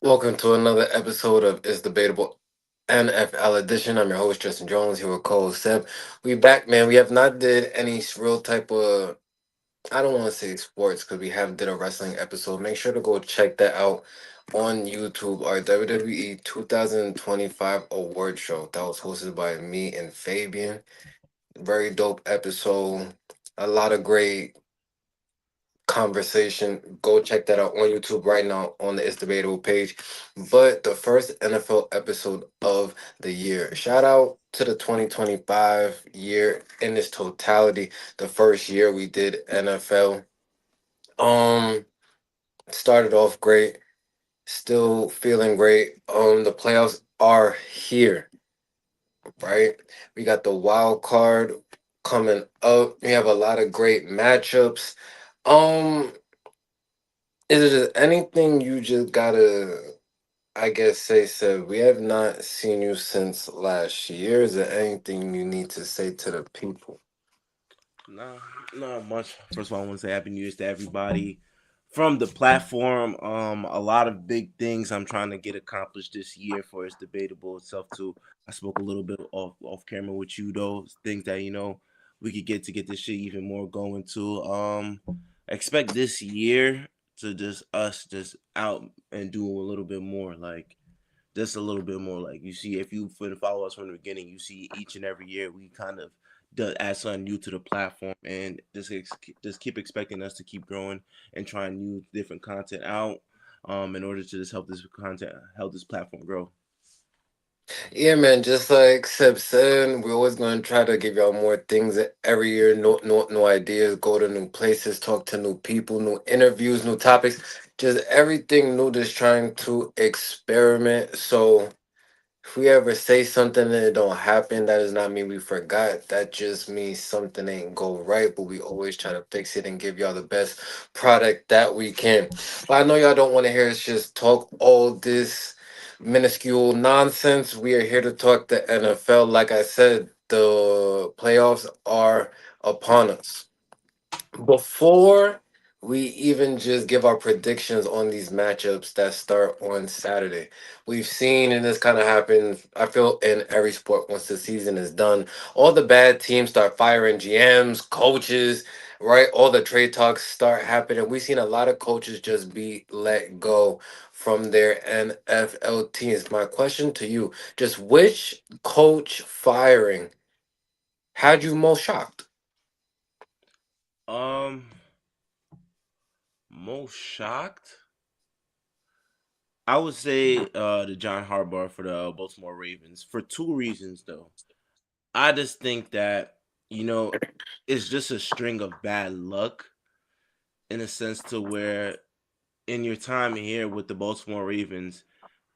Welcome to another episode of It's Debatable NFL Edition. I'm your host Justin Jones here with Cole Seb. We back, man. We have not did any real type of I don't want to say sports because we have did a wrestling episode. Make sure to go check that out on YouTube. Our WWE 2025 award show that was hosted by me and Fabian. Very dope episode. A lot of great conversation. Go check that out on YouTube right now on the It's Debatable page. But the first NFL episode of the year. Shout out to the 2025 year in its totality. The first year we did NFL. Um Started off great. Still feeling great. The playoffs are here, right? We got the wild card coming up. We have a lot of great matchups. Um Is it anything you just gotta, I guess, say, Seb? We have not seen you since last year. Is there anything you need to say to the people? Nah, not much. First of all, I want to say Happy New Year's to everybody from the platform. A lot of big things I'm trying to get accomplished this year for It's Debatable itself too. I spoke a little bit off camera with you though. Things that we could get to get this shit even more going too. Expect this year to just us just out and do a little bit more just a little bit more. Like you see, if you follow us from the beginning, you see each and every year we kind of add something new to the platform, and just keep expecting us to keep growing and trying new different content out, in order to just help this platform grow. Yeah, man. Just like Seb said, we're always going to try to give y'all more things every year. No ideas. Go to new places, talk to new people, new interviews, new topics. Just everything new. Just trying to experiment. So if we ever say something and it don't happen, that does not mean we forgot. That just means something ain't go right. But we always try to fix it and give y'all the best product that we can. But I know y'all don't want to hear us just talk all this minuscule nonsense. We are here to talk the NFL. Like I said, the playoffs are upon us. Before we even just give our predictions on these matchups that start on Saturday, we've seen, and this kind of happens, I feel, in every sport once the season is done, all the bad teams start firing GMs, coaches, right? All the trade talks start happening. We've seen a lot of coaches just be let go from their NFL teams. My question to you, just which coach firing had you most shocked? Um, Most shocked, I would say the John Harbaugh for the Baltimore Ravens for two reasons though. I just think that it's just a string of bad luck in a sense to where in your time here with the Baltimore Ravens,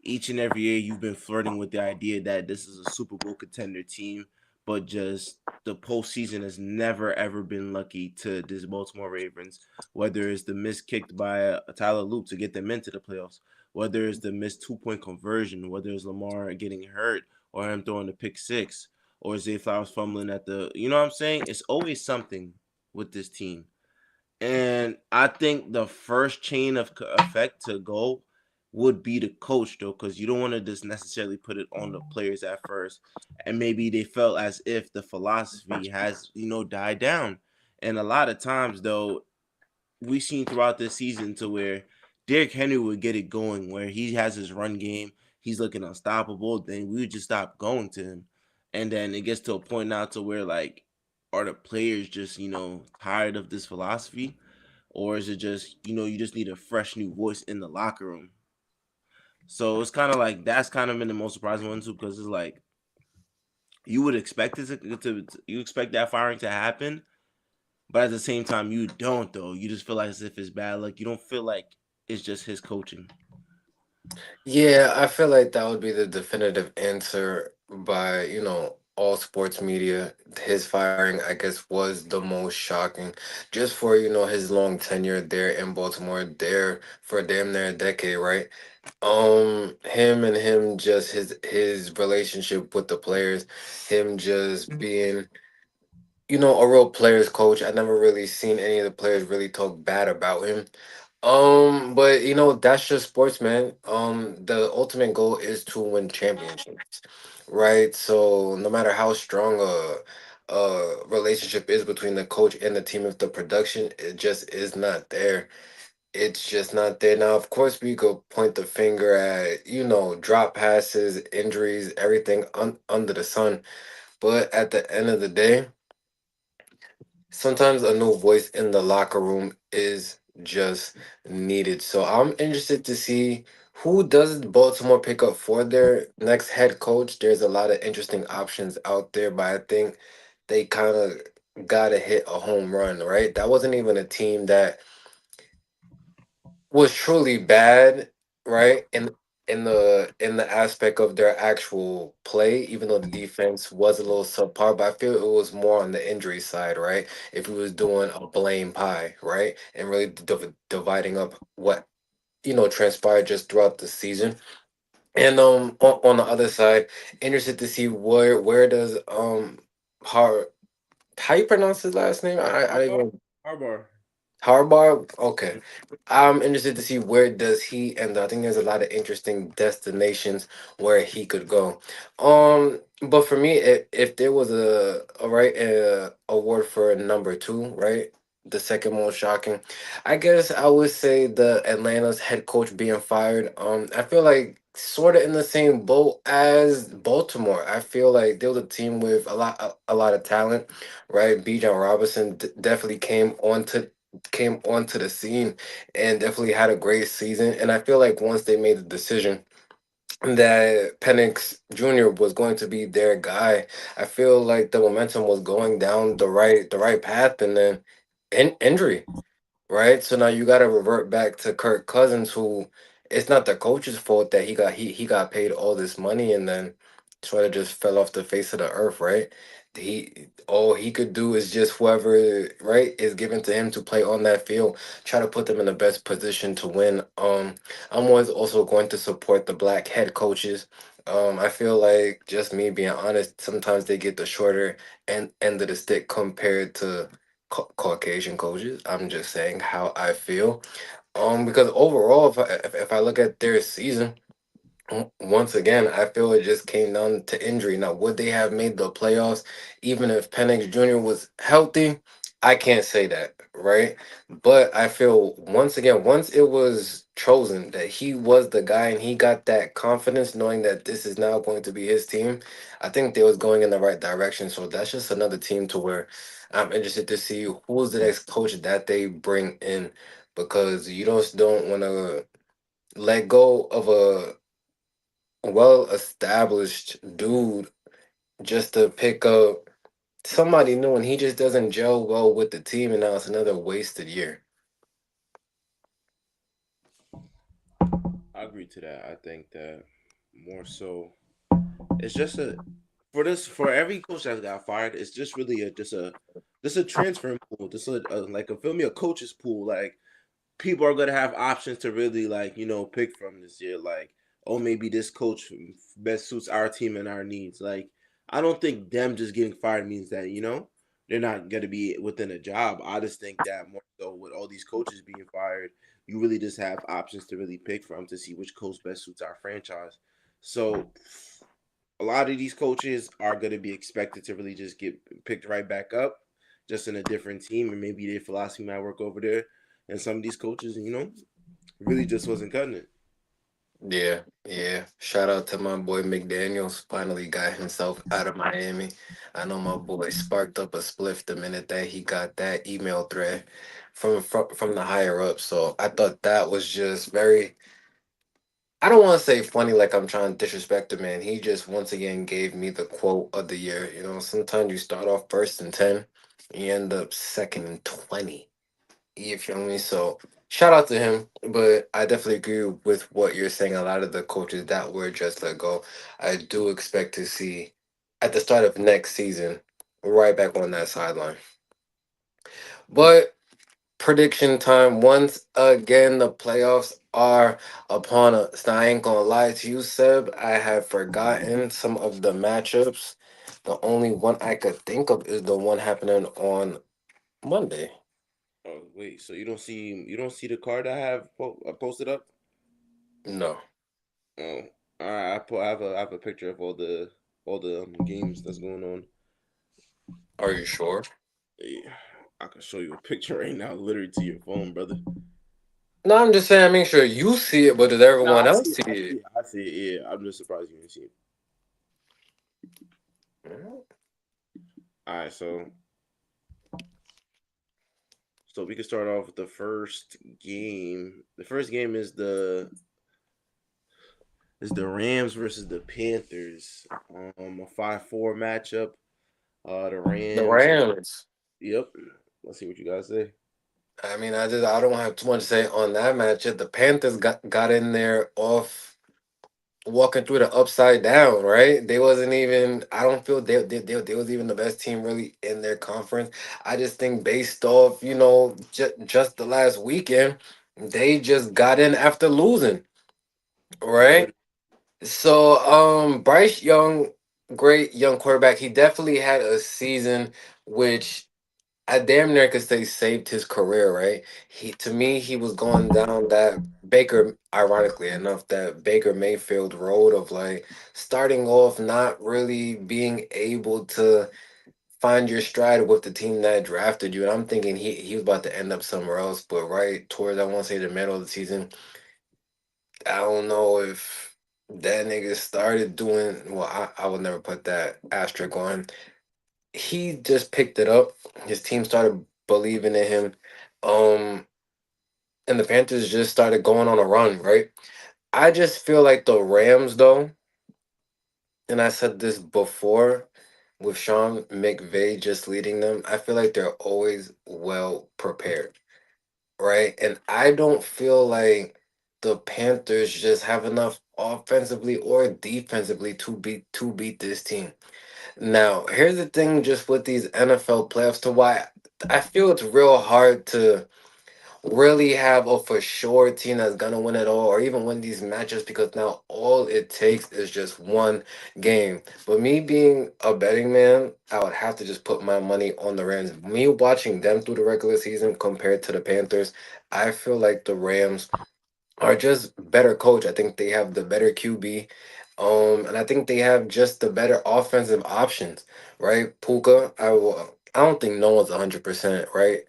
each and every year you've been flirting with the idea that this is a Super Bowl contender team, but just the postseason has never ever been lucky to this Baltimore Ravens. Whether it's the miss kicked by a Tyler Loop to get them into the playoffs, whether it's the missed 2 point conversion, whether it's Lamar getting hurt or him throwing the pick six, or Zay Flowers fumbling at the, you know what I'm saying? It's always something with this team. And I think the first chain of effect to go would be the coach, though, because you don't want to just necessarily put it on the players at first. And maybe they felt as if the philosophy has, died down. And a lot of times, though, we've seen throughout this season to where Derrick Henry would get it going, where he has his run game, he's looking unstoppable, then we would just stop going to him. And then it gets to a point now to where, like, are the players just, tired of this philosophy? Or is it just you just need a fresh new voice in the locker room? So it's kind of like that's kind of been the most surprising one too, because it's like you would expect it to you expect that firing to happen, but at the same time you don't though. You just feel like as if it's bad luck. You don't feel like it's just his coaching. Yeah, I feel like that would be the definitive answer by, all sports media. His firing, I guess, was the most shocking just for, his long tenure there in Baltimore, there for damn near a decade, right? Him just his relationship with the players, him just being, a real players coach. I never really seen any of the players really talk bad about him. But that's just sports, man. The ultimate goal is to win championships, right? So no matter how strong a relationship is between the coach and the team, if the production it just is not there, it's just not there. Now, of course, we could point the finger at drop passes, injuries, everything under the sun. But at the end of the day, sometimes a new voice in the locker room is just needed. So I'm interested to see who does Baltimore pick up for their next head coach. There's a lot of interesting options out there, but I think they kind of got to hit a home run, right? That wasn't even a team that was truly bad, right? In the aspect of their actual play, even though the defense was a little subpar, but I feel it was more on the injury side, right? If we was doing a blame pie, right, and really dividing up what transpired just throughout the season. And on the other side, interested to see where does how you pronounce his last name? I didn't Harbaugh. even Harbaugh. Harbaugh. Okay, I'm interested to see where does he end. I think there's a lot of interesting destinations where he could go. But for me, if there was a right award for number two, right, the second most shocking, I guess I would say the Atlanta's head coach being fired. I feel like sort of in the same boat as Baltimore. I feel like they was a team with a lot of talent, right? B. John Robinson definitely came onto the scene and definitely had a great season. And I feel like once they made the decision that Penix Jr. was going to be their guy, I feel like the momentum was going down the right path, and then injury. Right? So now you got to revert back to Kirk Cousins, who it's not the coach's fault that he got paid all this money and then sort of just fell off the face of the earth, right? He all he could do is just whoever right is given to him to play on that field, try to put them in the best position to win. I'm always also going to support the black head coaches. I feel like just me being honest, sometimes they get the shorter end of the stick compared to Caucasian coaches. I'm just saying how I feel. Because overall, if I look at their season, once again, I feel it just came down to injury. Now, would they have made the playoffs even if Penix Jr. was healthy? I can't say that, right? But I feel once again, once it was chosen that he was the guy and he got that confidence knowing that this is now going to be his team, I think they was going in the right direction. So that's just another team to where I'm interested to see who's the next coach that they bring in because you just don't want to let go of a well established dude just to pick up somebody new and he just doesn't gel well with the team and now it's another wasted year. I agree to that. I think that more so, it's just a for every coach that got fired, it's just really just a transfer pool, just a like a feel me a coaches pool. Like people are gonna have options to really like pick from this year. Like, oh, maybe this coach best suits our team and our needs. Like, I don't think them just getting fired means that they're not gonna be within a job. I just think that more so with all these coaches being fired, you really just have options to really pick from to see which coach best suits our franchise. So a lot of these coaches are going to be expected to really just get picked right back up, just in a different team, and maybe their philosophy might work over there. And some of these coaches, really just wasn't cutting it. Yeah, yeah. Shout out to my boy McDaniels. Finally got himself out of Miami. I know my boy sparked up a spliff the minute that he got that email thread from the higher up. So I thought that was just very I don't want to say funny like I'm trying to disrespect the man. He just once again gave me the quote of the year. Sometimes you start off first and 10, you end up second and 20. You feel me? So shout out to him. But I definitely agree with what you're saying. A lot of the coaches that were just let go, I do expect to see at the start of next season right back on that sideline. But prediction time. Once again, the playoffs are upon us. Now, I ain't gonna lie to you, Seb. I have forgotten some of the matchups. The only one I could think of is the one happening on Monday. Oh wait, so you don't see the card I have posted up? No. Oh, all right. I have a picture of all the games that's going on. Are you sure? Yeah, I can show you a picture right now, literally to your phone, brother. No, I'm just saying. I make sure you see it, but does No, everyone I else see it. see I see it? it. I see it. Yeah, I'm just surprised you didn't see it. All right, so we can start off with the first game. The first game is the Rams versus the Panthers. A 5-4 matchup. The The Rams. Rams. Yep. Let's see what you guys say. I mean, I don't have too much to say on that matchup. The Panthers got in there off walking through the upside down, right? They wasn't even. I don't feel they was even the best team really in their conference. I just think based off just the last weekend, they just got in after losing, Yeah. right? So Bryce Young, great young quarterback. He definitely had a season which I damn near could say saved his career, right? He to me he was going down that Baker, ironically enough, that Baker Mayfield road of like starting off not really being able to find your stride with the team that drafted you. And I'm thinking he was about to end up somewhere else, but right towards I want to say the middle of the season, I don't know if that nigga started doing well, I would never put that asterisk on. He just picked it up. His team started believing in him. Um, and the Panthers just started going on a run, right? I just feel like the Rams, though, and I said this before with Sean McVay just leading them, I feel like they're always well prepared, right? And I don't feel like the Panthers just have enough offensively or defensively to beat this team. Now, here's the thing just with these NFL playoffs to why I feel it's real hard to really have a for sure team that's gonna win it all or even win these matches because now all it takes is just one game. But me being a betting man, I would have to just put my money on the Rams. Me watching them through the regular season compared to the Panthers, I feel like the Rams are just better coach. I think they have the better QB. And I think they have just the better offensive options, right? Puka, I don't think no one's 100%, right?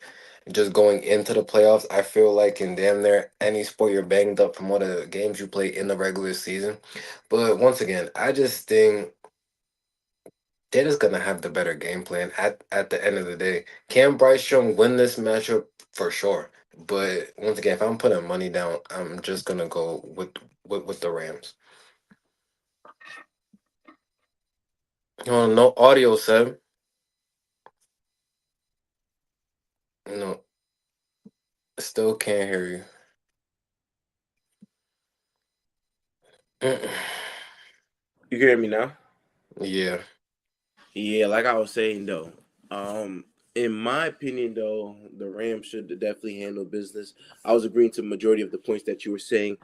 Just going into the playoffs, I feel like in damn near any sport you're banged up from all the games you play in the regular season. But once again, I just think they're just gonna have the better game plan at the end of the day. Can Bryce Young win this matchup for sure? But once again, if I'm putting money down, I'm just gonna go with the Rams. Oh, no audio, Seb. No, still can't hear you. Mm. You can hear me now? Yeah, Yeah, like I was saying though, in my opinion though, the Rams should definitely handle business. I was agreeing to the majority of the points that you were saying,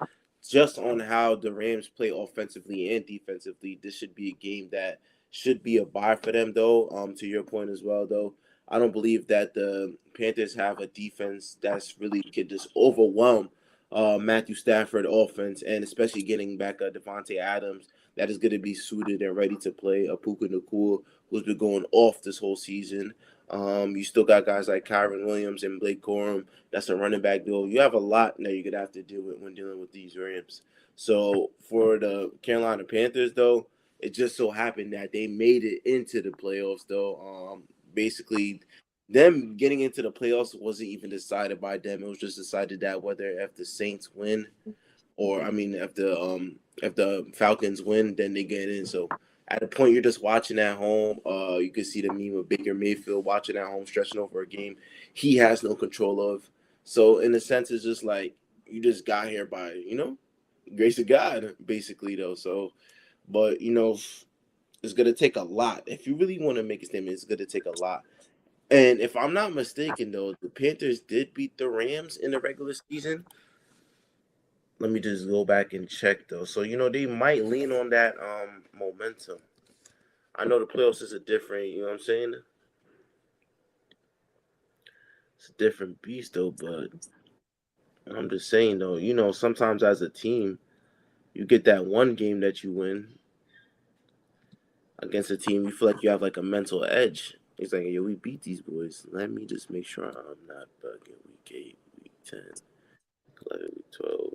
just on how the Rams play offensively and defensively. This should be a game that should be a buy for them though. To your point as well though, I don't believe that the Panthers have a defense that's really could just overwhelm Matthew Stafford offense, and especially getting back Devontae Adams that is going to be suited and ready to play. A Puka Nakua who's been going off this whole season. You still got guys like Kyron Williams and Blake Corum. That's a running back duo. You have a lot that you're gonna have to deal with when dealing with these Rams. So for the Carolina Panthers, though, it just so happened that they made it into the playoffs. Though, basically, them getting into the playoffs wasn't even decided by them. It was just decided that whether if the Saints win or I mean, if the Falcons win, then they get in. So at a point, you're just watching at home. You can see the meme of Baker Mayfield watching at home, stretching over a game he has no control of. So in a sense, it's just like you just got here by grace of God, basically though. So, but it's gonna take a lot if you really want to make a statement. It's gonna take a lot. And if I'm not mistaken, though, the Panthers did beat the Rams in the regular season. Let me just go back and check though. So they might lean on that momentum. I know the playoffs is a different, you know what I'm saying? It's a different beast though. But I'm just saying though, sometimes as a team, you get that one game that you win against a team, you feel like you have like a mental edge. It's like, yo, we beat these boys. Let me just make sure I'm not bugging. Week 8, week 10, 11, week 12.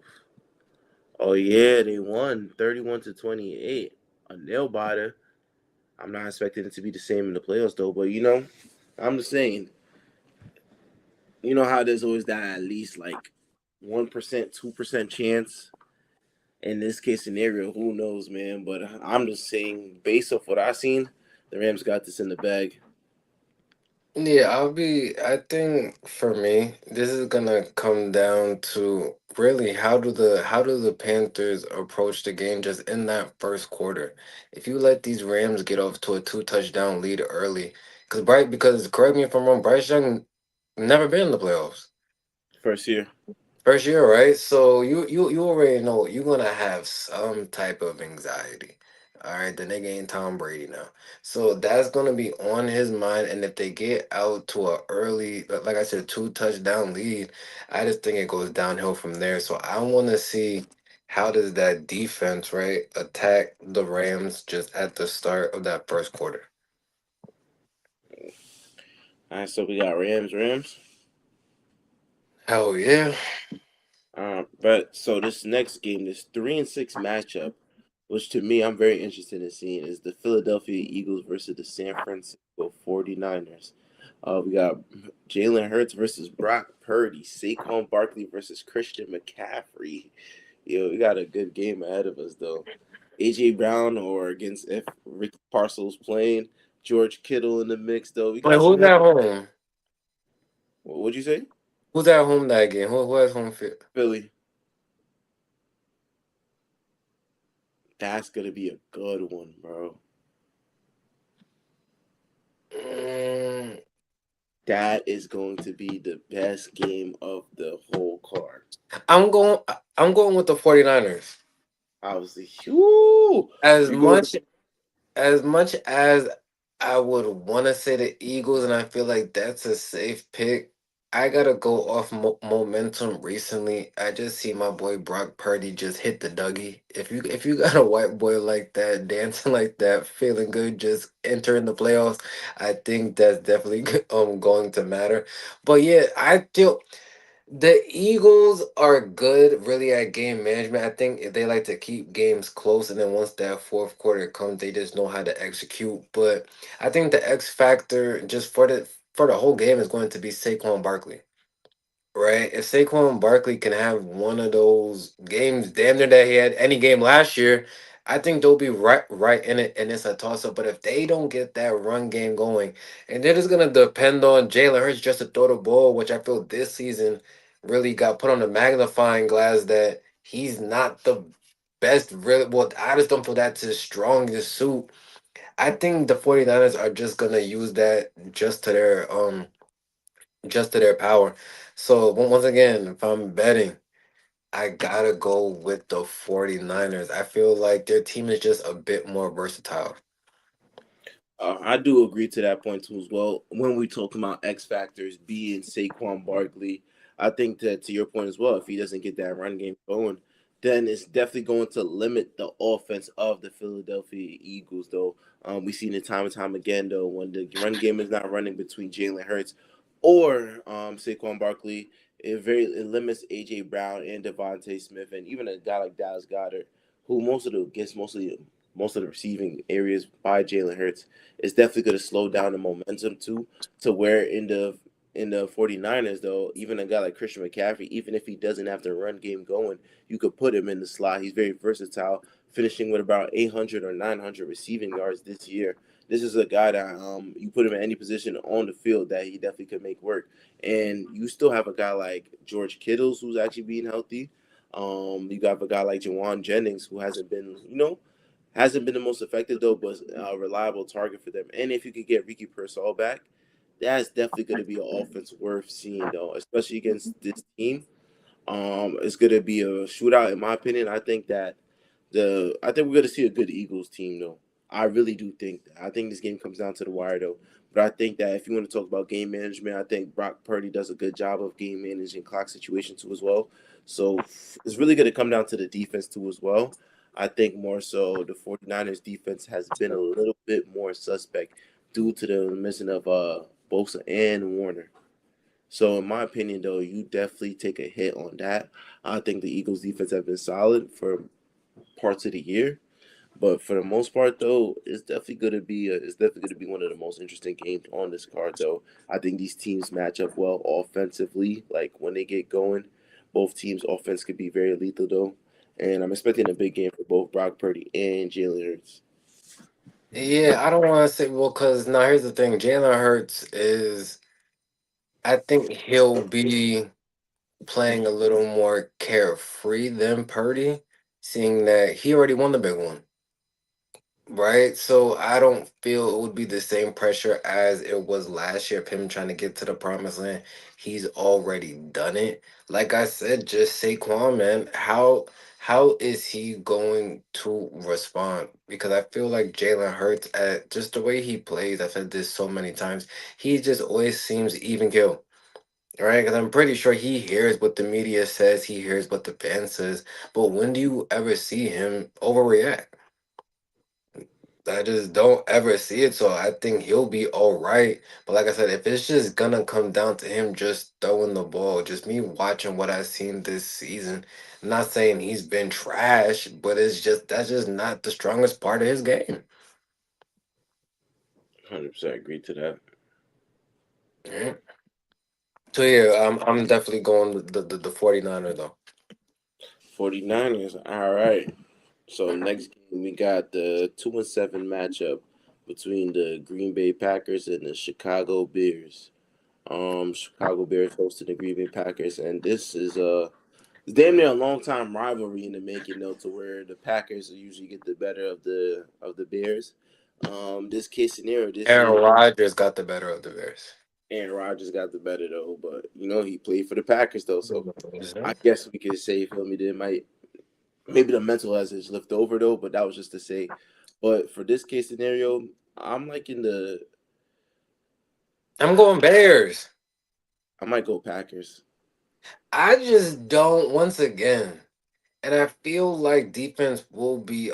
Oh yeah, they won 31-28. A nail biter. I'm not expecting it to be the same in the playoffs though, but I'm just saying, you know how there's always that at least like 1%, 2% chance. In this case scenario, who knows, man? But I'm just saying, based off what I've seen, the Rams got this in the bag. Yeah, I think for me, this is gonna come down to really how do the Panthers approach the game just in that first quarter. If you let these Rams get off to a two touchdown lead early, because correct me if I'm wrong, Bryce Young never been in the playoffs. First year. First year, right? So you already know you're gonna have some type of anxiety. All right, the nigga ain't Tom Brady now, so that's gonna be on his mind. And if they get out to a early, like I said, two touchdown lead, I just think it goes downhill from there. So I want to see how does that defense right attack the Rams just at the start of that first quarter. All right, so we got Rams. Hell yeah. But so this next game, this 3-6 matchup, which to me I'm very interested in seeing, is the Philadelphia Eagles versus the San Francisco 49ers. We got Jalen Hurts versus Brock Purdy, Saquon Barkley versus Christian McCaffrey. Yo, we got a good game ahead of us though. AJ Brown or against if Ricky Parcells playing, George Kittle in the mix though. We Wait, got some who's heavy. at home? What'd you say? Who's at home that game? Who has home field? Philly. That's gonna be a good one, bro. Mm, That is going to be the best game of the whole card. I'm going. I'm going with the 49ers. Obviously, whoo, As you go with much as much as I would want to say the Eagles, and I feel like that's a safe pick. I gotta go off momentum recently. I just see my boy Brock Purdy just hit the Dougie. If you got a white boy like that, dancing like that, feeling good, just entering the playoffs, I think that's definitely going to matter. But yeah, I feel. The Eagles are good, really, at game management. I think they like to keep games close, and then once that fourth quarter comes, they just know how to execute. But I think the X factor just for the whole game is going to be Saquon Barkley. Right. If Saquon Barkley can have one of those games, damn near that he had any game last year, I think they'll be right in it, and it's a toss up. But if they don't get that run game going, and they're just gonna depend on Jalen Hurts just to throw the ball, which I feel this season really got put on the magnifying glass that he's not the best. Really, well, I just don't feel that's his strongest suit. I think the 49ers are just gonna use that just to their power. So once again, if I'm betting, I gotta go with the 49ers. I feel like their team is just a bit more versatile. I do agree to that point too as well. When we talk about X factors being Saquon Barkley, I think that to your point as well, if he doesn't get that run game going, then it's definitely going to limit the offense of the Philadelphia Eagles. Though we've seen it time and time again, though when the run game is not running between Jalen Hurts or Saquon Barkley, it limits AJ Brown and Devontae Smith, and even a guy like Dallas Goddard, who most of the receiving areas by Jalen Hurts. It's definitely going to slow down the momentum too, to where in the 49ers though, even a guy like Christian McCaffrey, even if he doesn't have the run game going, you could put him in the slot. He's very versatile, finishing with about 800 or 900 receiving yards this year. This is a guy that you put him in any position on the field that he definitely could make work. And you still have a guy like George Kittles who's actually being healthy. You got a guy like Jawan Jennings who hasn't been the most effective though, but a reliable target for them. And if you could get Ricky Pearsall back, that's definitely going to be an offense worth seeing though, especially against this team. It's going to be a shootout in my opinion. I think we're going to see a good Eagles team though. I really do think that. I think this game comes down to the wire though. But I think that if you want to talk about game management, I think Brock Purdy does a good job of game managing clock situation too as well. So it's really going to come down to the defense too as well. I think more so the 49ers defense has been a little bit more suspect due to the missing of Bosa and Warner. So in my opinion though, you definitely take a hit on that. I think the Eagles defense have been solid for parts of the year. But for the most part, though, it's definitely going to be one of the most interesting games on this card. Though I think these teams match up well offensively. Like when they get going, both teams' offense could be very lethal. Though, and I'm expecting a big game for both Brock Purdy and Jalen Hurts. Yeah, I don't want to say well because now here's the thing. Jalen Hurts is, I think he'll be playing a little more carefree than Purdy, seeing that he already won the big one. Right, so I don't feel it would be the same pressure as it was last year of him trying to get to the promised land. He's already done it. Like I said, just Saquon, man. How is he going to respond? Because I feel like Jalen Hurts, at just the way he plays, I've said this so many times, he just always seems even kill. Right, because I'm pretty sure he hears what the media says, he hears what the fan says, but when do you ever see him overreact? I just don't ever see it, so I think he'll be all right. But like I said, if it's just gonna come down to him just throwing the ball, just me watching what I've seen this season, I'm not saying he's been trash, but it's just that's just not the strongest part of his game. 100% agree to that. Yeah. So yeah, I'm definitely going with the 49er though. 49ers. All right. So next game we got the 2-7 matchup between the Green Bay Packers and the Chicago Bears. Chicago Bears hosting the Green Bay Packers, and this is it's damn near a long time rivalry in the making, though, to where the Packers usually get the better of the Bears. This case scenario this Aaron year, Rodgers got the better of the Bears. Aaron Rodgers got the better though, but he played for the Packers though, so Mhm. I guess we could say, feel me, they might maybe the mental has is left over though, but that was just to say. But for this case scenario, I'm liking the I'm going Bears. I might go Packers. I just don't. Once again. And I feel like defense will be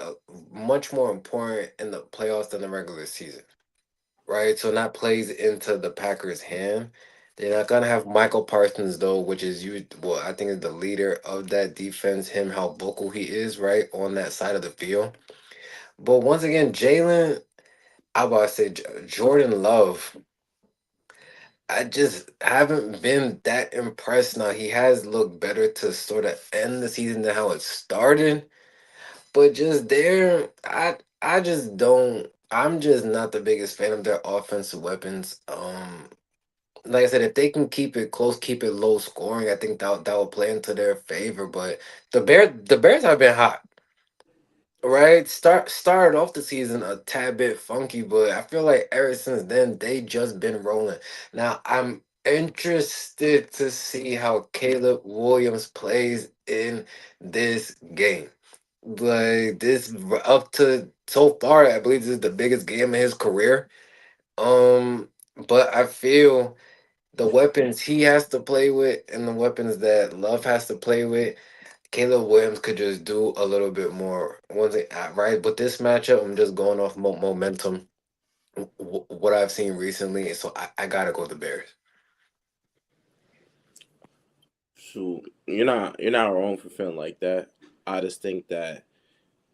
much more important in the playoffs than the regular season, right? So that plays into the Packers' hand. They're not gonna have Michael Parsons though, which is you. Well, I think is the leader of that defense. Him, how vocal he is, right on that side of the field. But once again, Jalen, I about to say Jordan Love. I just haven't been that impressed. Now he has looked better to sort of end the season than how it started. But just there, I just don't. I'm just not the biggest fan of their offensive weapons. Like I said, if they can keep it close, keep it low scoring, I think that will play into their favor. But the Bears have been hot, right? Started off the season a tad bit funky, but I feel like ever since then they just been rolling. Now I'm interested to see how Caleb Williams plays in this game. Like this up to so far, I believe this is the biggest game of his career. But I feel the weapons he has to play with and the weapons that Love has to play with, Caleb Williams could just do a little bit more. Once it, right, but this matchup, I'm just going off momentum, what I've seen recently, so I gotta go the Bears. So you're not wrong for feeling like that. I just think that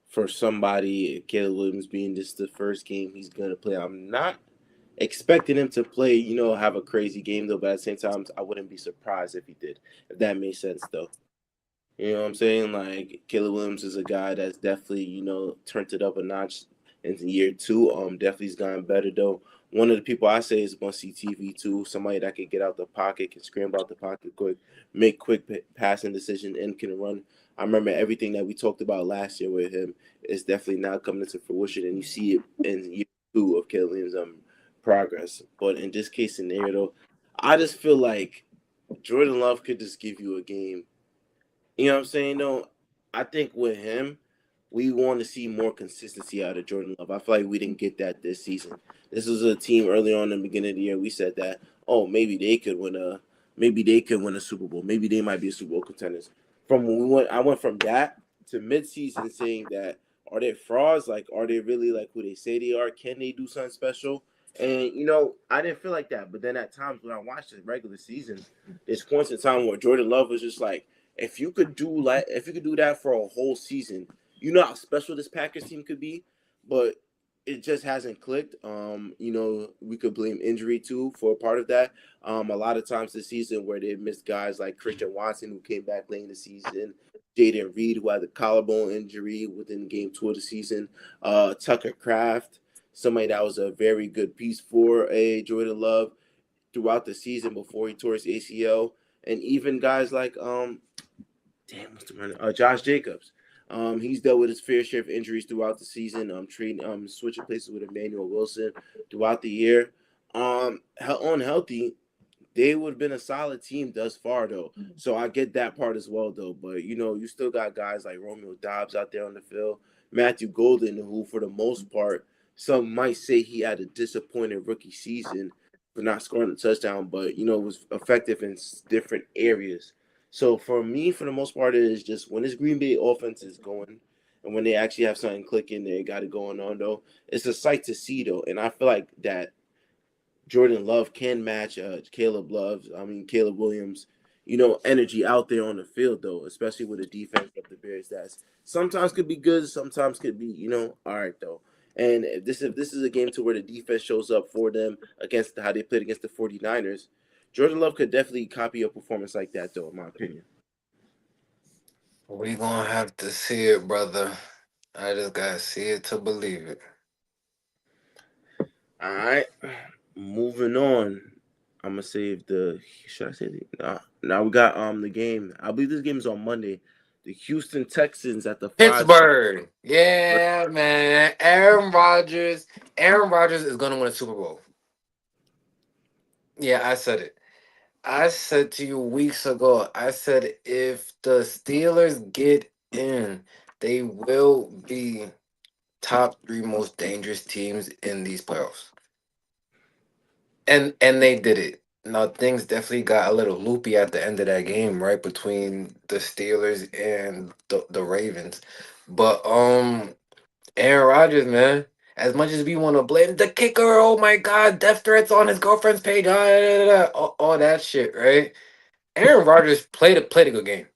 for somebody, Caleb Williams being this the first game he's gonna play, I'm not expecting him to play, have a crazy game though. But at the same time, I wouldn't be surprised if he did. If that makes sense though. You know what I'm saying? Like Caleb Williams is a guy that's definitely, turned it up a notch in year two. Definitely has gotten better though. One of the people I say is must see TV too. Somebody that can get out the pocket, can scramble out the pocket quick, make quick passing decision, and can run. I remember everything that we talked about last year with him is definitely now coming into fruition, and you see it in year two of Caleb Williams' progress. But in this case scenario, though, I just feel like Jordan Love could just give you a game, you know what I'm saying? No, I think with him, we want to see more consistency out of Jordan Love. I feel like we didn't get that this season. This was a team early on in the beginning of the year. We said that, oh, maybe they could win a Super Bowl. Maybe they might be a Super Bowl contenders. From when we went, I went from that to midseason saying that, are they frauds? Like, are they really like who they say they are? Can they do something special? And I didn't feel like that. But then at times when I watched the regular season, there's points in time where Jordan Love was just like, if you could do that for a whole season, you know how special this Packers team could be, but it just hasn't clicked. We could blame injury too for a part of that. A lot of times this season where they missed guys like Christian Watson, who came back late in the season, Jaden Reed, who had the collarbone injury within game 2 of the season, Tucker Kraft, somebody that was a very good piece for a Jordan Love throughout the season before he tore his ACL, and even guys like what's the running? Josh Jacobs. He's dealt with his fair share of injuries throughout the season. Trading, switching places with Emmanuel Wilson throughout the year. Unhealthy, they would have been a solid team thus far, though. So I get that part as well, though. But you still got guys like Romeo Dobbs out there on the field, Matthew Golden, who for the most part, some might say he had a disappointing rookie season for not scoring a touchdown, but was effective in different areas. So for me, for the most part, it is just when this Green Bay offense is going, and when they actually have something clicking, they got it going on though. It's a sight to see though, and I feel like that Jordan Love can match Caleb Williams, energy out there on the field though, especially with the defense of the Bears that's sometimes could be good, sometimes could be, all right though. And if this is a game to where the defense shows up for them against how they played against the 49ers, Jordan Love could definitely copy a performance like that though, in my opinion. We gonna have to see it, brother. I just gotta see it to believe it. All right. Moving on. I'm gonna save the. Should I say the? Now we got the game. I believe this game is on Monday. The Houston Texans at the 5 seed. Pittsburgh. Yeah, man. Aaron Rodgers. Aaron Rodgers is gonna win a Super Bowl. Yeah, I said it. I said to you weeks ago, I said if the Steelers get in, they will be top three most dangerous teams in these playoffs. And they did it. Now things definitely got a little loopy at the end of that game, right? Between the Steelers and the Ravens. But Aaron Rodgers, man. As much as we want to blame the kicker, oh my God, death threats on his girlfriend's page, all that shit, right? Aaron Rodgers played a good game,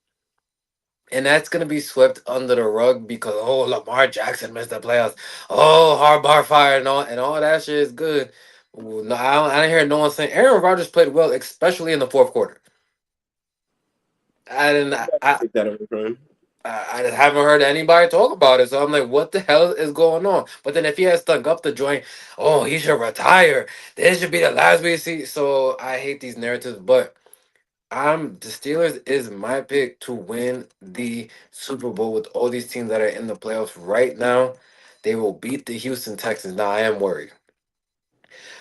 and that's gonna be swept under the rug because Lamar Jackson missed the playoffs. Oh, Harbaugh fired and all that shit is good. Well, no, I didn't hear no one saying Aaron Rodgers played well, especially in the fourth quarter. I didn't. Take that away from him. I just haven't heard anybody talk about it. So I'm like, what the hell is going on? But then if he has stunk up the joint, oh, he should retire. This should be the last we see. So I hate these narratives, but the Steelers is my pick to win the Super Bowl with all these teams that are in the playoffs right now. They will beat the Houston Texans. Now I am worried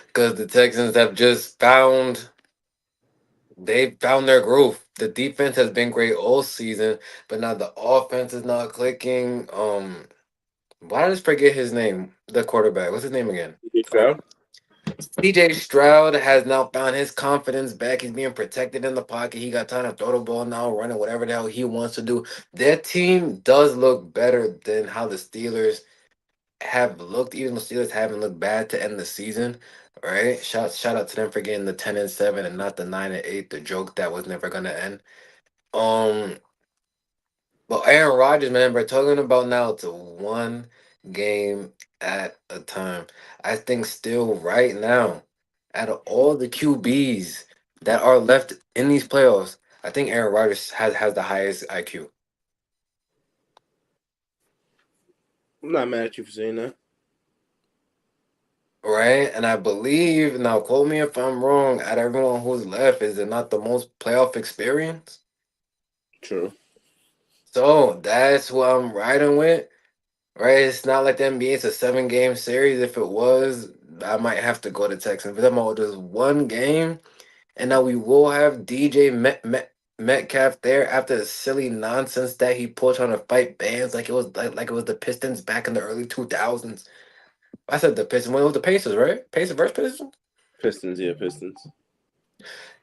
because the Texans have just found their groove. The defense has been great all season, but now the offense is not clicking. Why did I just forget his name? The quarterback. What's his name again? DJ Stroud. CJ Stroud has now found his confidence back. He's being protected in the pocket. He got time to throw the ball now, running whatever the hell he wants to do. Their team does look better than how the Steelers have looked. Even the Steelers haven't looked bad to end the season. Right? Shout out to them for getting the 10-7 and not the 9-8, the joke that was never gonna end. Um But Aaron Rodgers, man, we're talking about now it's a one game at a time. I think still right now, out of all the QBs that are left in these playoffs, I think Aaron Rodgers has the highest IQ. I'm not mad at you for saying that. Right? And I believe, now quote me if I'm wrong, out of everyone who's left, is it not the most playoff experience? True. So that's what I'm riding with. Right? It's not like the NBA. It's a 7 game series. If it was, I might have to go to Texas. But I'm about just one game, and now we will have DJ Metcalf there after the silly nonsense that he pulled trying to fight bands like it was like it was the Pistons back in the early 2000s. I said the Pistons. Well, it was the Pacers, right? Pacers versus Pistons. Pistons, yeah, Pistons.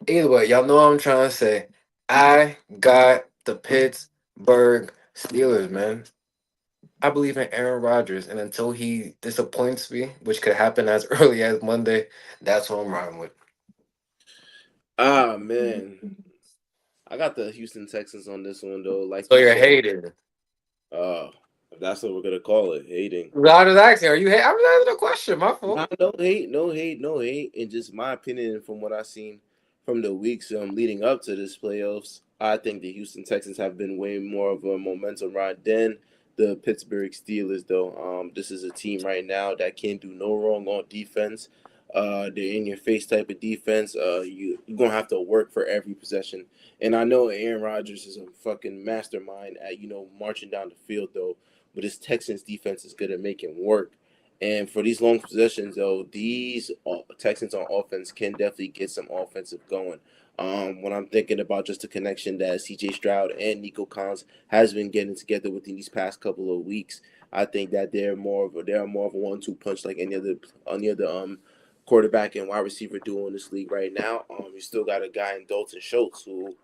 Either way, y'all know what I'm trying to say. I got the Pittsburgh Steelers, man. I believe in Aaron Rodgers, and until he disappoints me, which could happen as early as Monday, that's what I'm riding with. Ah man, I got the Houston Texans on this one though. Like So you you're said, hating. uh, if that's what we're gonna call it, hating. I was asking, are you hating? I'm just asking a question. My Nah, fault. no hate, no hate, no hate. In just my opinion, from what I've seen from the weeks leading up to this playoffs, I think the Houston Texans have been way more of a momentum ride than the Pittsburgh Steelers. Though, this is a team right now that can't do no wrong on defense. They're in your face type of defense. You're gonna have to work for every possession. And I know Aaron Rodgers is a fucking mastermind at marching down the field though, but this Texans defense is gonna make him work. And for these long possessions, though, these Texans on offense can definitely get some offensive going. When I'm thinking about just the connection that C.J. Stroud and Nico Collins has been getting together within these past couple of weeks, I think that they're more of a 1-2 punch like any other quarterback and wide receiver duo in this league right now. You still got a guy in Dalton Schultz who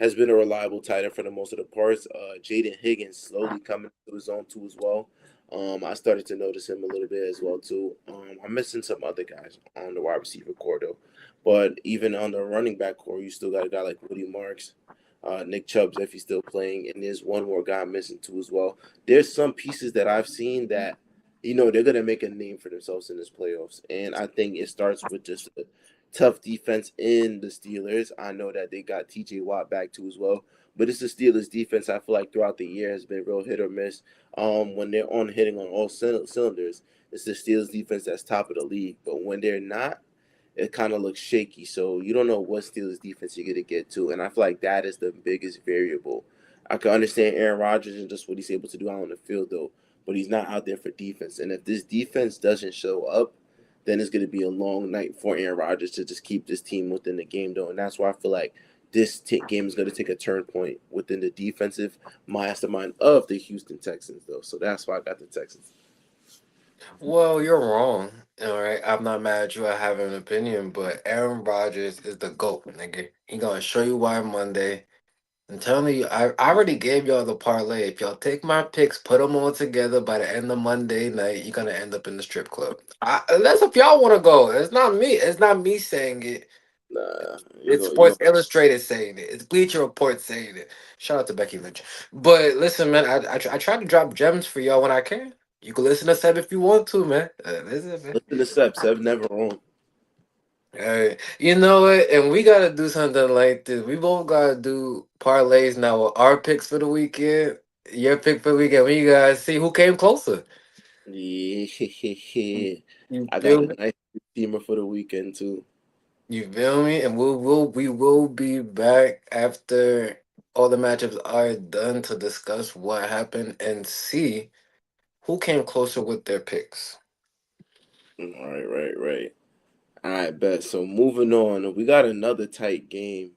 has been a reliable tight end for the most of the parts. Jaden Higgins slowly coming to his own too as well. I started to notice him a little bit as well too. I'm missing some other guys on the wide receiver core though, but even on the running back core, you still got a guy like Woody Marks, Nick Chubbs if he's still playing, and there's one more guy I'm missing too as well. There's some pieces that I've seen that they're gonna make a name for themselves in this playoffs, and I think it starts with just a tough defense in the Steelers. I know that they got T.J. Watt back too as well, but it's the Steelers defense. I feel like throughout the year has been real hit or miss when they're on hitting on all cylinders, it's the Steelers defense that's top of the league. But when they're not, it kind of looks shaky. So you don't know what Steelers defense you're gonna get to, and I feel like that is the biggest variable. I can understand Aaron Rodgers and just what he's able to do out on the field though, but he's not out there for defense. And if this defense doesn't show up, then it's gonna be a long night for Aaron Rodgers to just keep this team within the game though, and that's why I feel like this game is going to take a turn point within the defensive mastermind of the Houston Texans, though. So that's why I got the Texans. Well, you're wrong. All right, I'm not mad at you. I have an opinion, but Aaron Rodgers is the GOAT, nigga. He gonna show you why Monday. I'm telling you, I already gave y'all the parlay. If y'all take my picks, put them all together by the end of Monday night, you're gonna end up in the strip club. That's if y'all want to go. It's not me. It's not me saying it. Nah, It's you Sports Illustrated saying it. It's Bleacher Report saying it. Shout out to Becky Lynch. But listen, man, I try to drop gems for y'all when I can. You can listen to Seb if you want to, man. Listen, man. listen to Seb. Seb never wrong. You know what? And we gotta do something like this. We both gotta do parlays now with our picks for the weekend. Your pick for the weekend. We gotta see who came closer. Yeah, You I got feel a me? nice steamer for the weekend too. You feel me? And we will be back after all the matchups are done to discuss what happened and see who came closer with their picks. All right, right, right. All right, bet. So moving on, we got another tight game.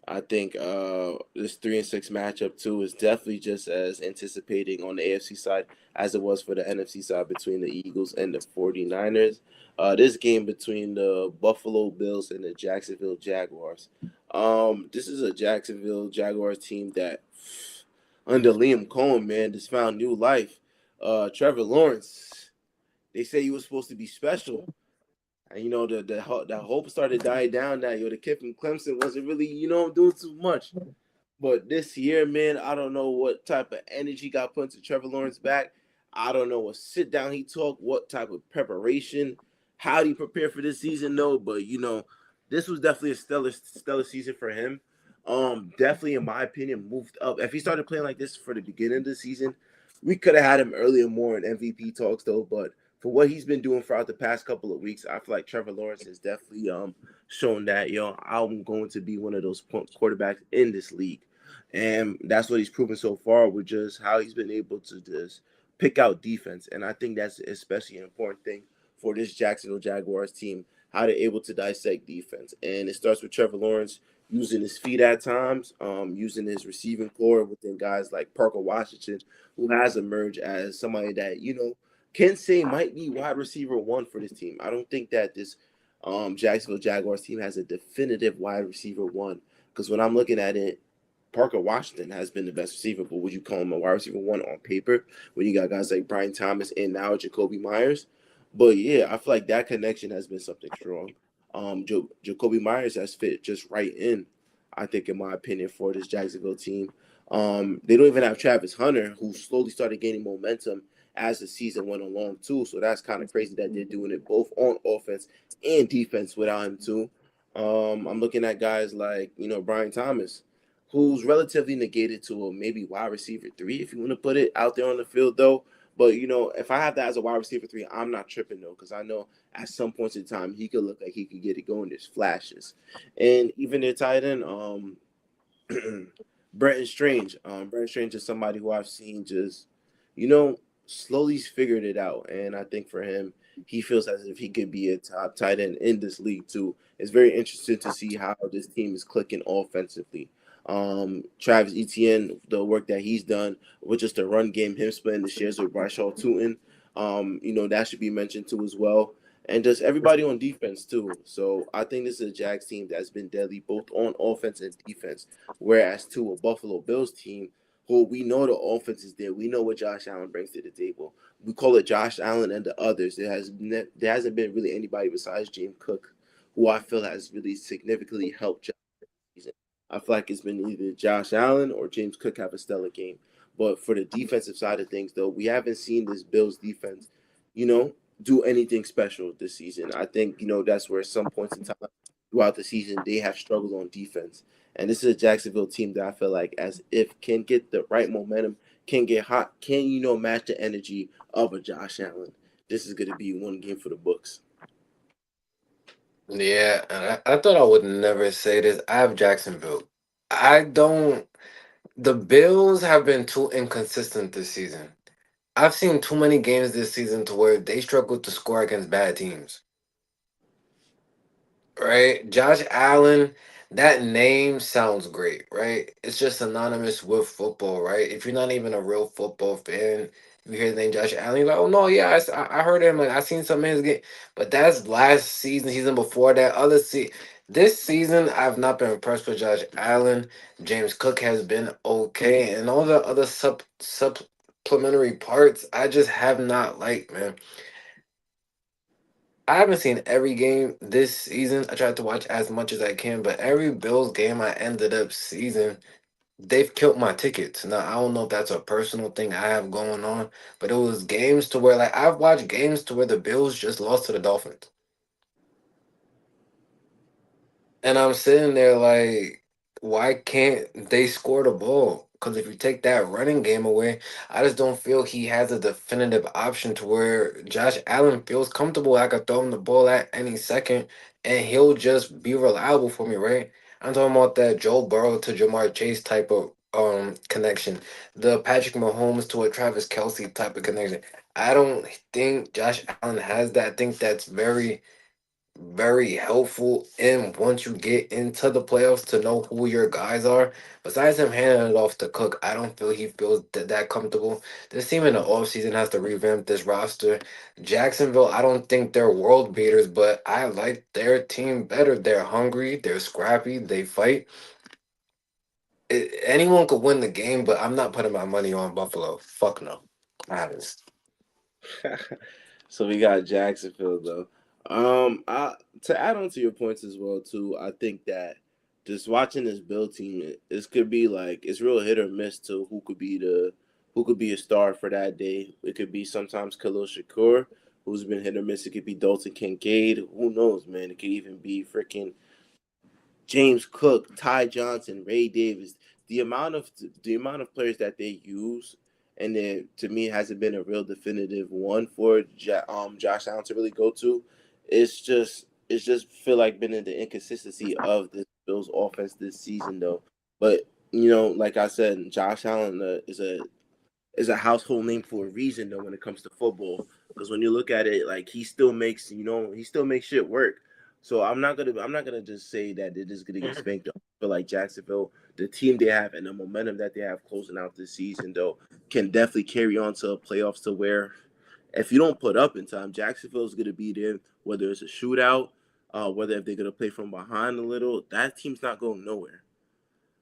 I think this 3-6 matchup too is definitely just as anticipating on the AFC side as it was for the NFC side between the Eagles and the 49ers. This game between the Buffalo Bills and the Jacksonville Jaguars. This is a Jacksonville Jaguars team that under Liam Cohen, man, just found new life. Trevor Lawrence, they say he was supposed to be special. And the hope started dying down that the kid from Clemson wasn't really doing too much. But this year, man, I don't know what type of energy got put into Trevor Lawrence back. I don't know what sit down he took, what type of preparation, how did he prepare for this season, though. But this was definitely a stellar season for him. Definitely, in my opinion, moved up. If he started playing like this for the beginning of the season, we could have had him earlier more in MVP talks, though. But for what he's been doing throughout the past couple of weeks, I feel like Trevor Lawrence has definitely shown that I'm going to be one of those quarterbacks in this league, and that's what he's proven so far with just how he's been able to just pick out defense, and I think that's especially an important thing for this Jacksonville Jaguars team, how they're able to dissect defense, and it starts with Trevor Lawrence. using his feet at times, using his receiving core within guys like Parker Washington, who has emerged as somebody that can say might be wide receiver one for this team. I don't think that this Jacksonville Jaguars team has a definitive wide receiver one, because when I'm looking at it, Parker Washington has been the best receiver, but would you call him a wide receiver one on paper when you got guys like Brian Thomas and now Jacoby Myers? But yeah, I feel like that connection has been something strong. Jacoby Myers has fit just right in, I think, in my opinion, for this Jacksonville team. They don't even have Travis Hunter, who slowly started gaining momentum as the season went along too. So that's kind of crazy that they're doing it both on offense and defense without him too. I'm looking at guys like Brian Thomas, who's relatively negated to a maybe wide receiver three, if you want to put it out there on the field though. But if I have that as a wide receiver three, I'm not tripping though, because I know at some points in time he could look like he could get it going. There's flashes, and even their tight end, Brenton Strange. Brenton Strange is somebody who I've seen just, you know, slowly figured it out. And I think for him, he feels as if he could be a top tight end in this league too. It's very interesting to see how this team is clicking offensively. Travis Etienne, the work that he's done with just the run game, him splitting the shares with Bryshaw Tootin, that should be mentioned too as well. And just everybody on defense too. So I think this is a Jags team that's been deadly both on offense and defense. Whereas to a Buffalo Bills team, who we know the offense is there, we know what Josh Allen brings to the table. We call it Josh Allen and the others. There hasn't been really anybody besides James Cook, who I feel has really significantly helped season. I feel like it's been either Josh Allen or James Cook have a stellar game. But for the defensive side of things, though, we haven't seen this Bills defense, you know, do anything special this season. I think, that's where some points in time throughout the season they have struggled on defense. And this is a Jacksonville team that I feel like as if can get the right momentum, can get hot, can, match the energy of a Josh Allen. This is going to be one game for the books. Yeah, and I thought I would never say this. I have Jacksonville. I don't. The Bills have been too inconsistent this season. I've seen too many games this season to where they struggle to score against bad teams. Right? Josh Allen, that name sounds great, right? It's just synonymous with football, right? If you're not even a real football fan, you hear the name Josh Allen, you're like, oh no, yeah, I heard him. Like I seen some of his game, but that's last season, season before that, This season, I've not been impressed with Josh Allen. James Cook has been okay, and all the other supplementary parts, I just have not liked, man. I haven't seen every game this season. I tried to watch as much as I can, but every Bills game I ended up season, they've killed my tickets. Now I don't know if that's a personal thing I have going on, but it was games to where like I've watched games to where the Bills just lost to the Dolphins. And I'm sitting there like, why can't they score the ball? Because if you take that running game away, I just don't feel he has a definitive option to where Josh Allen feels comfortable. I could throw him the ball at any second and he'll just be reliable for me, right? I'm talking about that Joe Burrow to Jamar Chase type of connection, the Patrick Mahomes to a Travis Kelsey type of connection. I don't think Josh Allen has that. I think that's very helpful and once you get into the playoffs to know who your guys are. Besides him handing it off to Cook, I don't feel he feels that comfortable. This team in the offseason has to revamp this roster. Jacksonville, I don't think they're world beaters, but I like their team better. They're hungry, they're scrappy, they fight. Anyone could win the game, but I'm not putting my money on Buffalo. Fuck no. I haven't. So we got Jacksonville though. To add on to your points as well too, I think that just watching this Bill team, this could be like it's real hit or miss to who could be a star for that day. It could be sometimes Khalil Shakur, who's been hit or miss. It could be Dalton Kincaid. Who knows, man? It could even be freaking James Cook, Ty Johnson, Ray Davis, the amount of players that they use, and then to me hasn't been a real definitive one for Josh Allen to really go to. It's just feel like been in the inconsistency of this Bills offense this season though. But like I said, Josh Allen is a household name for a reason though when it comes to football, because when you look at it, like he still makes shit work. So I'm not gonna just say that they're just gonna get spanked up. feel like Jacksonville, the team they have and the momentum that they have closing out this season, though, can definitely carry on to playoffs to where if you don't put up in time, Jacksonville is going to be there, whether it's a shootout, whether if they're going to play from behind a little, that team's not going nowhere.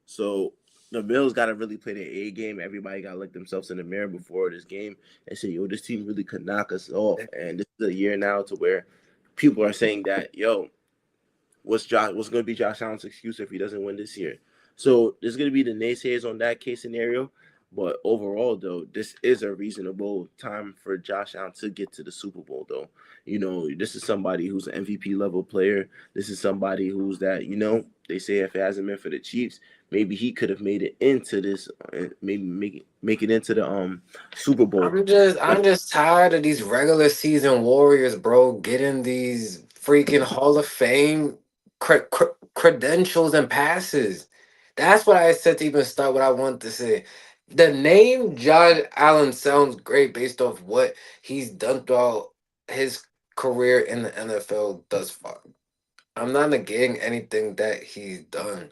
So the Bills got to really play their A game. Everybody got to look themselves in the mirror before this game and say, yo, this team really could knock us off. And this is a year now to where people are saying that, yo, what's going to be Josh Allen's excuse if he doesn't win this year? So there's going to be the naysayers on that case scenario. But overall, though, this is a reasonable time for Josh Allen to get to the Super Bowl, though. You know, this is somebody who's an MVP level player. This is somebody who's that, they say if it hasn't been for the Chiefs, maybe he could have made it into this, maybe make it into the Super Bowl. I'm just tired of these regular season warriors, bro, getting these freaking Hall of Fame credentials and passes. That's what I said to even start what I want to say. The name Josh Allen sounds great based off what he's done throughout his career in the NFL thus far. I'm not negating anything that he's done,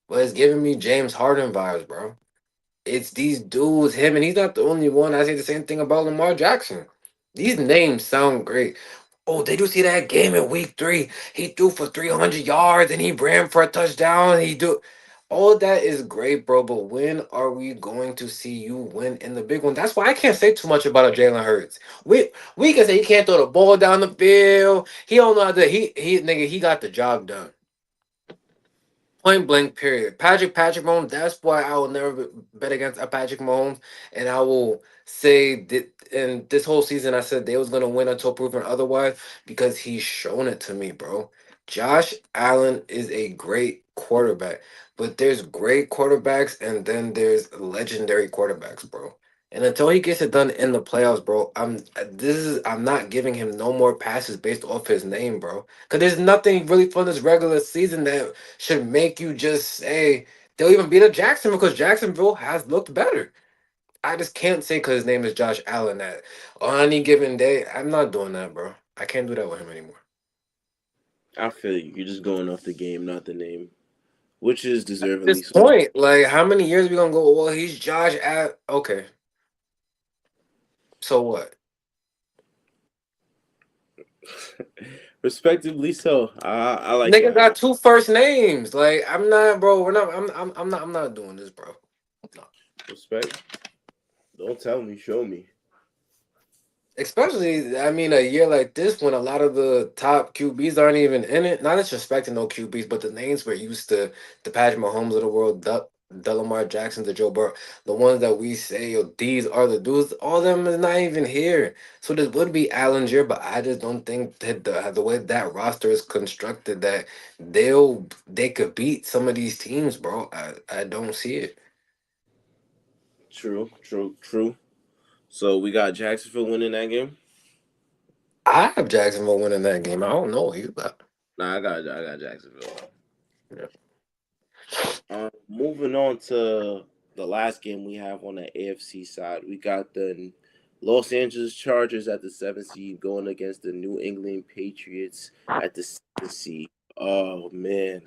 but it's giving me James Harden vibes, bro. It's these dudes, him, and he's not the only one. I say the same thing about Lamar Jackson. These names sound great. Oh, did you see that game in week 3? He threw for 300 yards and he ran for a touchdown. All that is great, bro. But when are we going to see you win in the big one? That's why I can't say too much about a Jalen Hurts. We can say he can't throw the ball down the field. He don't know how to. He nigga, he got the job done. Point blank, period. Patrick Mahomes. That's why I will never bet against a Patrick Mahomes, and I will say that in this whole season, I said they was gonna win until proven otherwise because he's shown it to me, bro. Josh Allen is a great quarterback, but there's great quarterbacks and then there's legendary quarterbacks, bro. And until he gets it done in the playoffs, bro, I'm not giving him no more passes based off his name, bro. Cause there's nothing really for this regular season that should make you just say they'll even beat up Jacksonville because Jacksonville has looked better. I just can't say because his name is Josh Allen that on any given day. I'm not doing that, bro. I can't do that with him anymore. I feel you. You're just going off the game, not the name, which is At deservedly this so. point, like how many years we gonna go? Well, he's Josh Allen. Okay, so what? Respectively so. I like Nigga that. got two first names. Like I'm not, bro. We're not. I'm not doing this, bro. No. Respect. Don't tell me, show me. Especially, I mean, a year like this when a lot of the top QBs aren't even in it. Not disrespecting no QBs, but the names we're used to, the Patrick Mahomes of the world, the Lamar Jackson, the Joe Burrow, the ones that we say, yo, these are the dudes. All of them is not even here. So this would be Allen's year, but I just don't think that the way that roster is constructed that they could beat some of these teams, bro. I don't see it. True, true, true. So we got Jacksonville winning that game. I have Jacksonville winning that game. I don't know what you got. Nah, I got Jacksonville. Yeah. Moving on to the last game we have on the AFC side, we got the Los Angeles Chargers at the 7th seed going against the New England Patriots at the 6th seed. Oh man,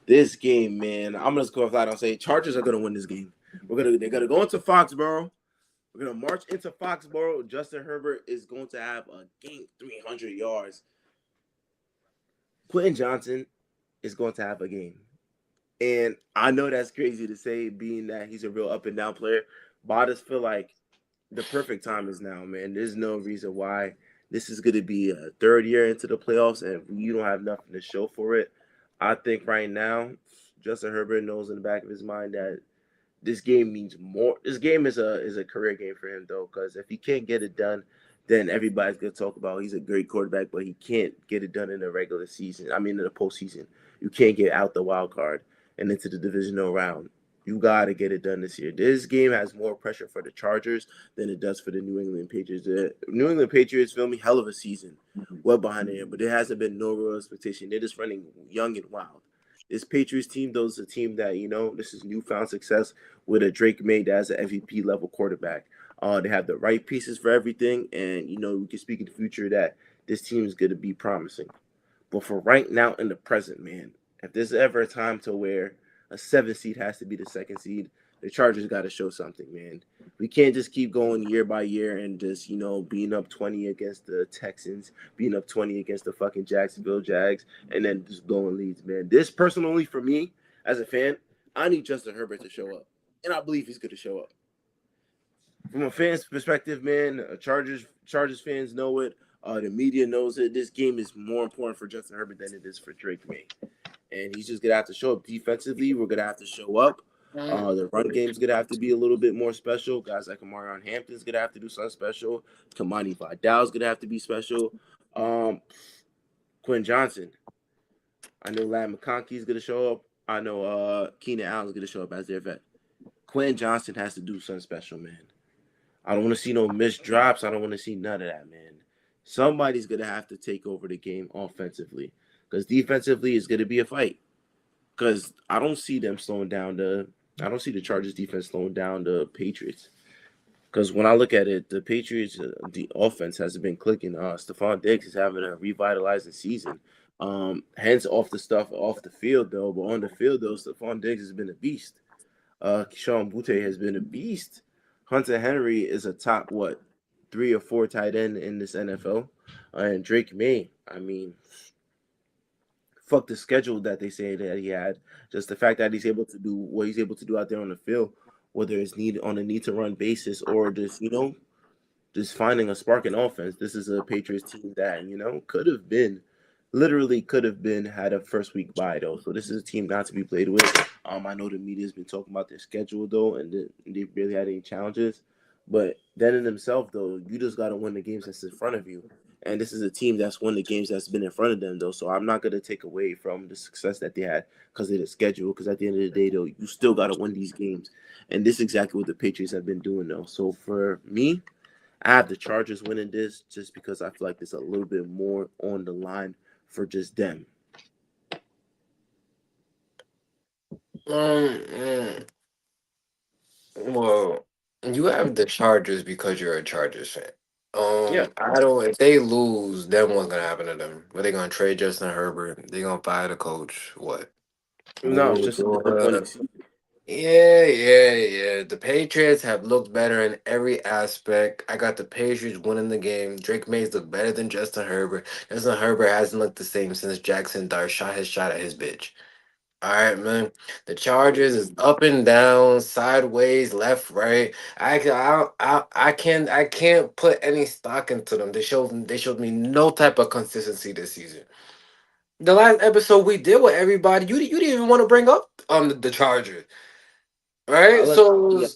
this game, man. I'm gonna just go flat out and say Chargers are gonna win this game. They're gonna go into Foxborough. We're gonna march into Foxborough. Justin Herbert is going to have a game 300 yards. Quentin Johnson is going to have a game. And I know that's crazy to say, being that he's a real up and down player, but I just feel like the perfect time is now, man. There's no reason why this is going to be a third year into the playoffs and you don't have nothing to show for it. I think right now, Justin Herbert knows in the back of his mind that this game means more. This game is a career game for him though, because if he can't get it done, then everybody's gonna talk about he's a great quarterback, but he can't get it done in the regular season. I mean, in the postseason, you can't get out the wild card and into the divisional round. You gotta get it done this year. This game has more pressure for the Chargers than it does for the New England Patriots. The New England Patriots film me hell of a season, well behind there, but there hasn't been no real expectation. They're just running young and wild. This Patriots team, though, is a team that, this is newfound success with a Drake May as an MVP level quarterback. They have the right pieces for everything, and we can speak in the future that this team is going to be promising. But for right now in the present, man, If there's ever a time to where a 7 seed has to be the second seed, the Chargers got to show something, man. We can't just keep going year by year and just being up 20 against the Texans, being up 20 against the fucking Jacksonville Jags, and then just blowing leads, man. This personally for me as a fan, I need Justin Herbert to show up, and I believe he's going to show up. From a fan's perspective, man, Chargers fans know it. The media knows it. This game is more important for Justin Herbert than it is for Drake May, and he's just gonna have to show up defensively. We're gonna have to show up. Mm. The run game's gonna have to be a little bit more special. Guys like Amarion Hampton's gonna have to do something special. Kamani Vidal's gonna have to be special. Um, Quinn Johnson. I know Lad McConkey's gonna show up. I know Keenan Allen's gonna show up as their vet. Quinn Johnson has to do something special, man. I don't want to see no missed drops. I don't want to see none of that, man. Somebody's gonna have to take over the game offensively, because defensively is gonna be a fight. Because I don't see them slowing down the. I don't see the Chargers defense slowing down the Patriots. Because when I look at it, the Patriots, the offense hasn't been clicking. Stephon Diggs is having a revitalizing season. Hence off the field though, but on the field though, Stephon Diggs has been a beast. Sean Butte has been a beast. Hunter Henry is a top what 3 or 4 tight end in this NFL, and Drake May. I mean, fuck the schedule that they say that he had. Just the fact that he's able to do what he's able to do out there on the field, whether it's need on a need to run basis or just just finding a spark in offense. This is a Patriots team that could have been, literally could have been had a first week bye though. So this is a team not to be played with. I know the media's been talking about their schedule though, and they really had any challenges. But then in themselves though, you just got to win the games that's in front of you. And this is a team that's won the games that's been in front of them though. So I'm not gonna take away from the success that they had because of the schedule. Because at the end of the day though, you still got to win these games. And this is exactly what the Patriots have been doing though. So for me, I have the Chargers winning this just because I feel like there's a little bit more on the line for just them. Mm. Well, you have the Chargers because you're a Chargers fan. Yeah. I don't. If they lose, then what's gonna happen to them? Are they gonna trade Justin Herbert? They gonna fire the coach? What? No, it's What- just a disappointing season. Yeah, yeah, yeah. The Patriots have looked better in every aspect. I got the Patriots winning the game. Drake Mays look better than Justin Herbert. Justin Herbert hasn't looked the same since Jackson Dart shot his shot at his bitch. All right, man. The Chargers is up and down, sideways, left, right. I can't put any stock into them. They showed me no type of consistency this season. The last episode we did with everybody, you didn't even want to bring up the Chargers, I right? let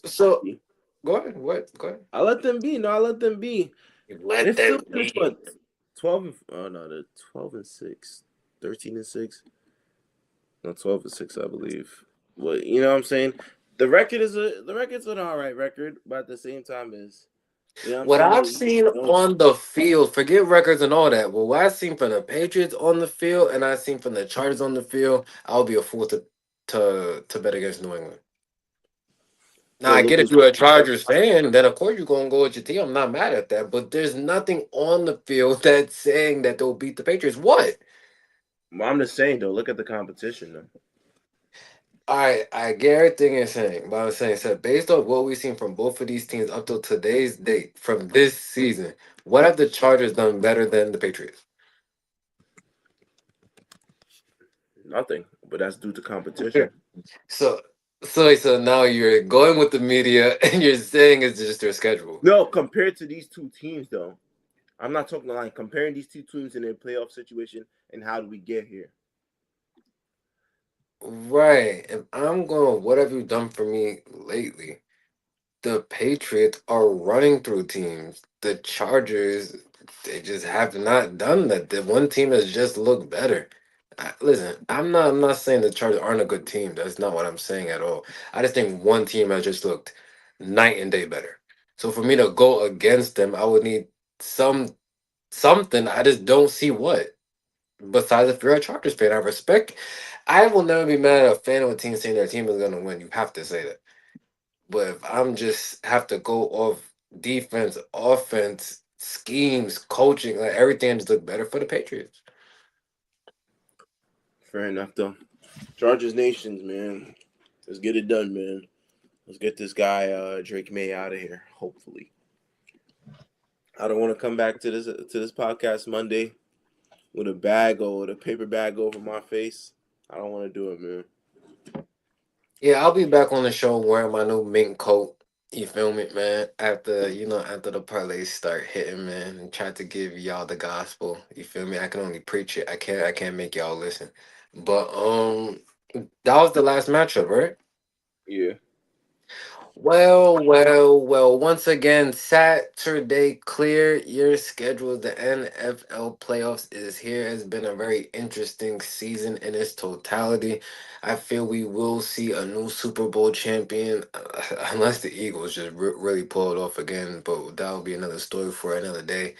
So be. go ahead. What? Go ahead. I let them be. No, I let them be. You They let still them finished be. what 12 and oh no, they're 12-6. 13-6. No, 12-6, I believe. Well, you know what I'm saying? The record's an alright record, but at the same time is I'm What saying? I've seen on the field, forget records and all that. But what I've seen from the Patriots on the field and I've seen from the Chargers on the field, I'll be a fool to bet against New England. Now Well, I look get if who's you're a playing together. Chargers fan, then of course you're gonna go with your team. I'm not mad at that, but there's nothing on the field that's saying that they'll beat the Patriots. What? Well, I'm just saying though, look at the competition though. I get everything you're saying, but I'm saying, so based on what we've seen from both of these teams up till today's date from this season, what have the Chargers done better than the Patriots? Nothing. But that's due to Yeah. competition. So, so now you're going with the media and you're saying it's just their schedule. No, compared to these two teams though. I'm not talking like comparing these two teams in their playoff situation and how do we get here. Right. And I'm going, what have you done for me lately? The Patriots are running through teams. The Chargers, they just have not done that. The one team has just looked better. Listen, I'm not saying the Chargers aren't a good team. That's not what I'm saying at all. I just think one team has just looked night and day better. So for me to go against them, I would need something. I just don't see what. Besides, if you're a Chargers fan, I respect. I will never be mad at a fan of a team saying their team is gonna win. You have to say that. But if I'm just have to go off defense, offense, schemes, coaching, like everything just look better for the Patriots. Fair enough though. Chargers Nations, man. Let's get it done, man. Let's get this guy Drake May out of here. Hopefully, I don't want to come back to this podcast Monday with a bag or with a paper bag over my face. I don't want to do it, man. Yeah, I'll be back on the show wearing my new mink coat. You feel me, man? After the parlays start hitting, man, and try to give y'all the gospel. You feel me? I can only preach it. I can't make y'all listen. But that was the last matchup, right? Yeah. Well. Once again, Saturday clear your schedule. The NFL playoffs is here. It's been a very interesting season in its totality. I feel we will see a new Super Bowl champion, unless the Eagles just really pull it off again. But that will be another story for another day.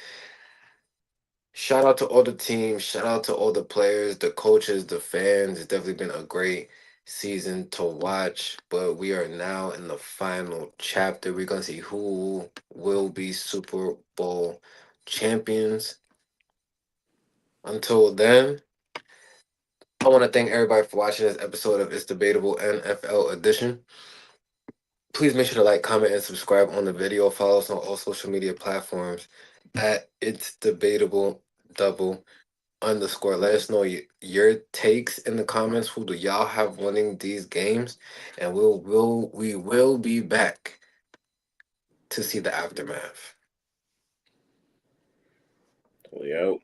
Shout out to all the teams. Shout out to all the players, the coaches, the fans. It's definitely been a great season to watch. But we are now in the final chapter. We're gonna see who will be Super Bowl champions. Until then, I want to thank everybody for watching this episode of It's Debatable NFL Edition. Please make sure to like, comment, and subscribe on the video. Follow us on all social media platforms at It's Debatable Double underscore. Let us know your takes in the comments. Who do y'all have winning these games? And we will be back to see the aftermath. We out.